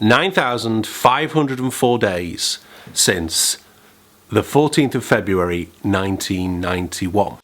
9,504 days since the 14th of February 1991.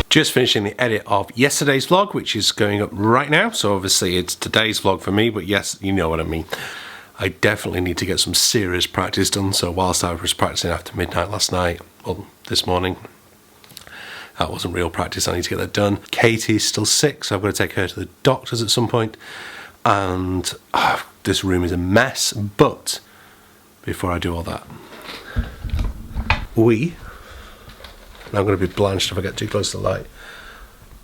Just finishing the edit of yesterday's vlog, which is going up right now. So obviously it's today's vlog for me, but yes, you know what I mean. I definitely need to get some serious practice done. So whilst I was practicing after midnight last night, well, this morning, that wasn't real practice. I need to get that done. Katie's still sick, so I've got to take her to the doctors at some point. And this room is a mess. But before I do all that, and I'm going to be blanched if I get too close to the light,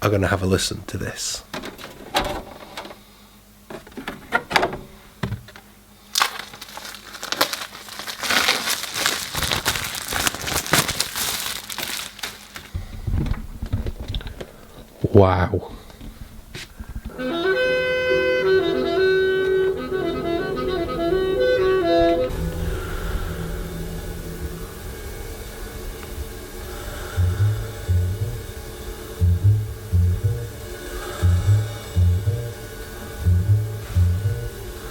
I'm going to have a listen to this. Wow.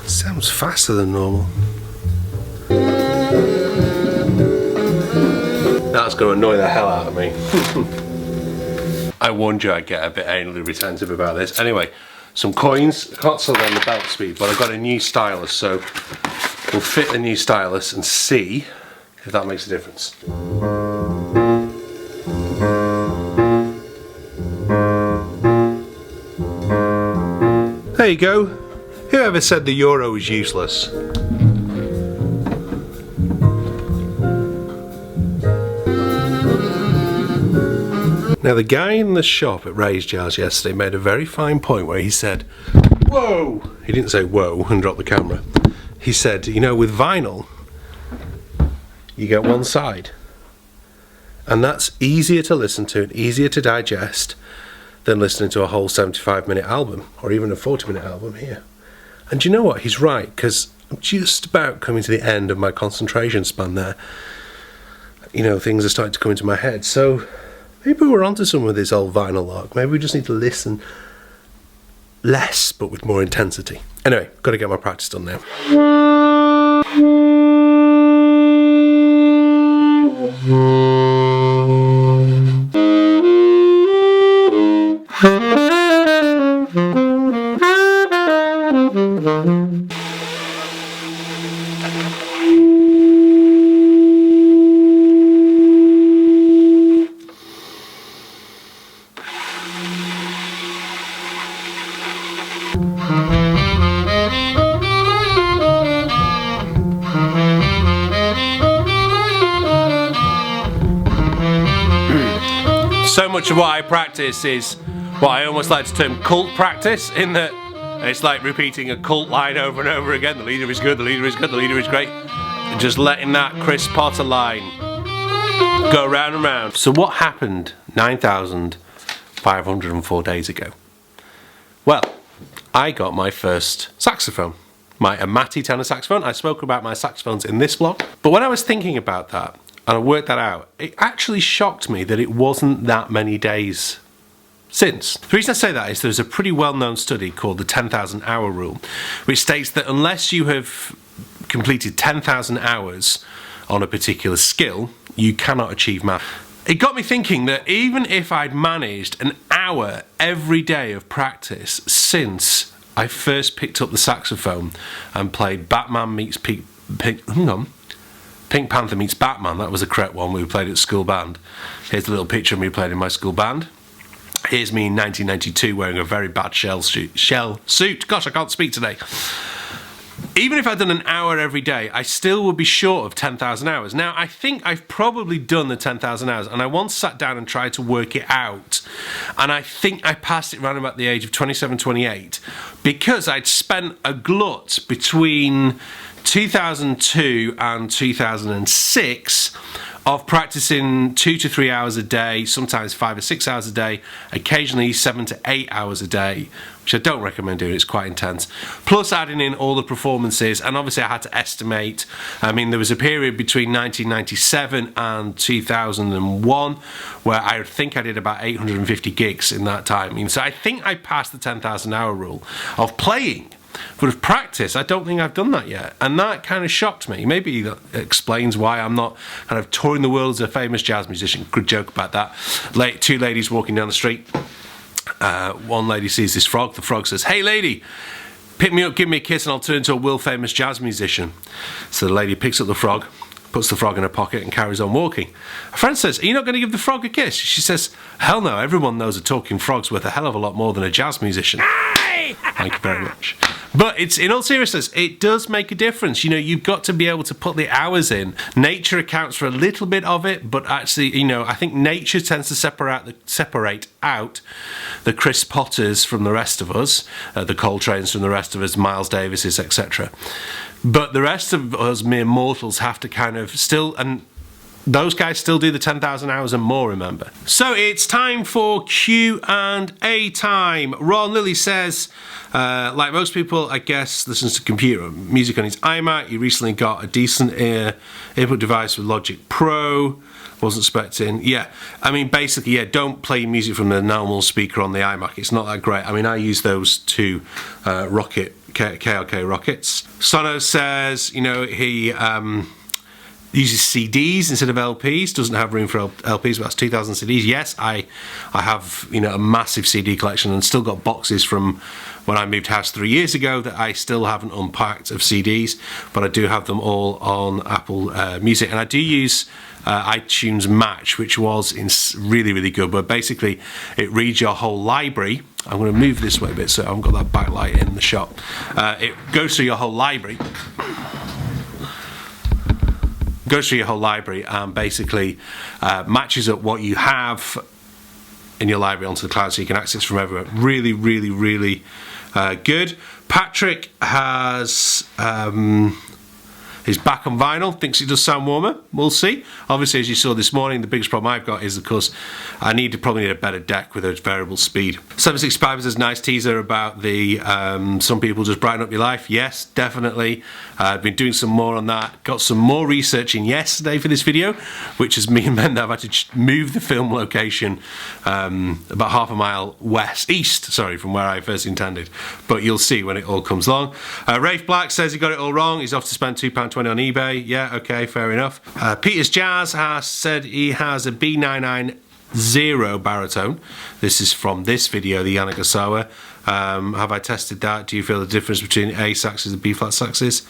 Sounds faster than normal. That's going to annoy the hell out of me. I warned you I'd get a bit anally retentive about this. Anyway, some coins. I can't sell them the belt speed, but I've got a new stylus, so we'll fit the new stylus and see if that makes a difference. There you go. Whoever said the euro was useless? Now the guy in the shop at Ray's Jars yesterday made a very fine point where he said, whoa! He didn't say whoa and drop the camera. He said, you know, with vinyl, you get one side. And that's easier to listen to and easier to digest than listening to a whole 75-minute album or even a 40-minute album here. And you know what? He's right, because I'm just about coming to the end of my concentration span there. You know, things are starting to come into my head. So maybe we're onto some of this old vinyl lark. Maybe we just need to listen less, but with more intensity. Anyway, got to get my practice done now. So much of what I practice is what I almost like to term cult practice, in that it's like repeating a cult line over and over again. The leader is good, the leader is good, the leader is great. And just letting that Chris Potter line go round and round. So what happened 9,504 days ago? Well, I got my first saxophone. My Amati tenor saxophone. I spoke about my saxophones in this vlog. But when I was thinking about that, and I worked that out, it actually shocked me that it wasn't that many days since. The reason I say that is there's a pretty well-known study called the 10,000 hour rule, which states that unless you have completed 10,000 hours on a particular skill, you cannot achieve math. It got me thinking that even if I'd managed an hour every day of practice since I first picked up the saxophone and played Batman meets Pink Panther meets Batman, that was the correct one, we played at school band. Here's a little picture of me playing in my school band. Here's me in 1992 wearing a very bad shell suit. Gosh, I can't speak today. Even if I'd done an hour every day, I still would be short of 10,000 hours. Now, I think I've probably done the 10,000 hours, and I once sat down and tried to work it out, and I think I passed it around about the age of 27, 28, because I'd spent a glut between 2002 and 2006 of practicing 2 to 3 hours a day, sometimes 5 or 6 hours a day, occasionally 7 to 8 hours a day, which I don't recommend doing, it's quite intense. Plus adding in all the performances, and obviously I had to estimate. I mean, there was a period between 1997 and 2001 where I think I did about 850 gigs in that time. I mean, so I think I passed the 10,000 hour rule of playing. But of practice, I don't think I've done that yet, and that kind of shocked me. Maybe that explains why I'm not kind of touring the world as a famous jazz musician. Good joke about that. Two ladies walking down the street. One lady sees this frog. The frog says, "Hey lady, pick me up, give me a kiss, and I'll turn into a world famous jazz musician." So the lady picks up the frog, puts the frog in her pocket, and carries on walking. A friend says, "Are you not going to give the frog a kiss?" She says, "Hell no, everyone knows a talking frog's worth a hell of a lot more than a jazz musician." Thank you very much. But it's, in all seriousness, it does make a difference. You know, you've got to be able to put the hours in. Nature accounts for a little bit of it, but actually, you know, I think nature tends to separate out the Chris Potters from the rest of us, the Coltrane's from the rest of us, Miles Davises, etc. But the rest of us mere mortals have to kind of still, and those guys still do the 10,000 hours and more, remember. So it's time for Q&A time. Ron Lilly says, like most people, I guess, listens to computer music on his iMac. He recently got a decent input device with Logic Pro. Wasn't expecting. Yeah, I mean, basically, yeah, don't play music from the normal speaker on the iMac. It's not that great. I mean, I use those two KLK Rockets. Sono says, you know, he uses CDs instead of LPs, doesn't have room for LPs, but that's 2,000 CDs. Yes, I have, you know, a massive CD collection and still got boxes from when I moved house 3 years ago that I still haven't unpacked of CDs, but I do have them all on Apple Music. And I do use iTunes Match, which was really, really good, but basically it reads your whole library. I'm going to move this way a bit so I haven't got that backlight in the shot. It goes through your whole library. Goes through your whole library and basically matches up what you have in your library onto the cloud so you can access from everywhere. Really, really, really good. Patrick has he's back on vinyl, thinks he does sound warmer. We'll see. Obviously, as you saw this morning, the biggest problem I've got is, of course, I probably need a better deck with a variable speed. 765 says, nice teaser about the some people just brighten up your life. Yes, definitely. I've been doing some more on that. Got some more research in yesterday for this video, which has meant that I've had to move the film location about half a mile east, from where I first intended. But you'll see when it all comes along. Rafe Black says he got it all wrong. He's off to spend £2.20 on eBay. Yeah, okay, fair enough. Peter's Jazz has said he has a B990 baritone. This is from this video, the Yanagasawa. Have I tested that? Do you feel the difference between A saxes and B flat saxes?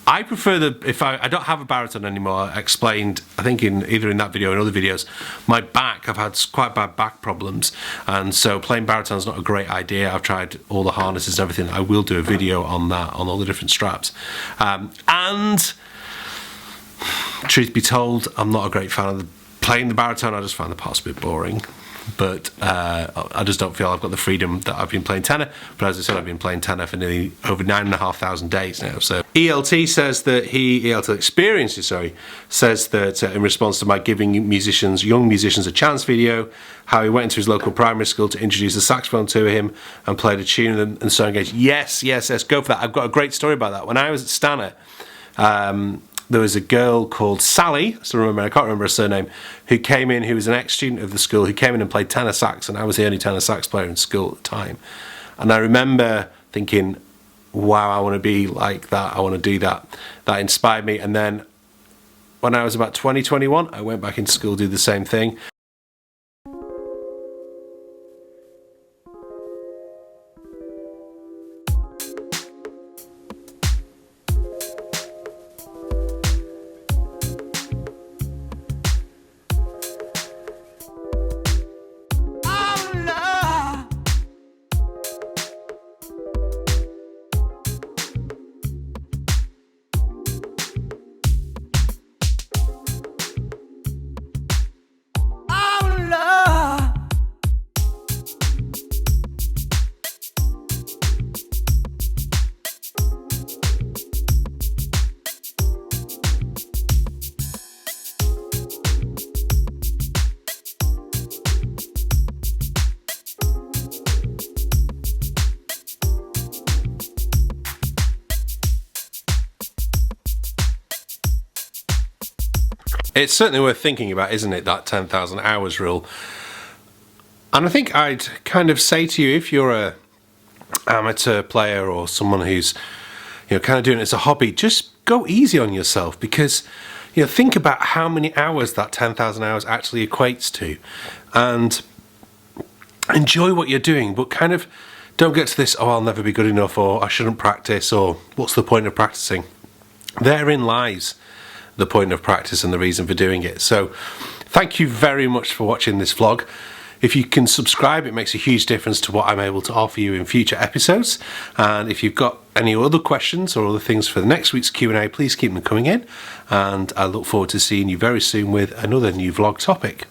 I prefer I don't have a baritone anymore. I explained, I think either in that video or in other videos, my back, I've had quite bad back problems, and so playing baritone is not a great idea. I've tried all the harnesses and everything. I will do a video on that, on all the different straps. And truth be told, I'm not a great fan of playing the baritone. I just find the parts a bit boring. But I just don't feel I've got the freedom that I've been playing tenor. But as I said, I've been playing tenor for nearly over 9,500 days now. So ELT says that ELT Experiences, says that in response to my giving young musicians a chance video, how he went into his local primary school to introduce the saxophone to him and played a tune and so engaged. Yes, go for that. I've got a great story about that. When I was at Stanner, there was a girl called Sally, I can't remember her surname, who came in, who was an ex-student of the school, who came in and played tenor sax, and I was the only tenor sax player in school at the time. And I remember thinking, wow, I want to be like that, I want to do that. That inspired me, and then when I was about 20, 21, I went back into school to do the same thing. It's certainly worth thinking about, isn't it, that 10,000 hours rule? And I think I'd kind of say to you, if you're a amateur player or someone who's, kind of doing it as a hobby, just go easy on yourself, because think about how many hours that 10,000 hours actually equates to, and enjoy what you're doing, but kind of don't get to this, oh, I'll never be good enough, or I shouldn't practice, or what's the point of practicing? Therein lies the point of practice and the reason for doing it. So thank you very much for watching this vlog. If you can subscribe, it makes a huge difference to what I'm able to offer you in future episodes. And if you've got any other questions or other things for the next week's Q&A, please keep them coming in. And I look forward to seeing you very soon with another new vlog topic.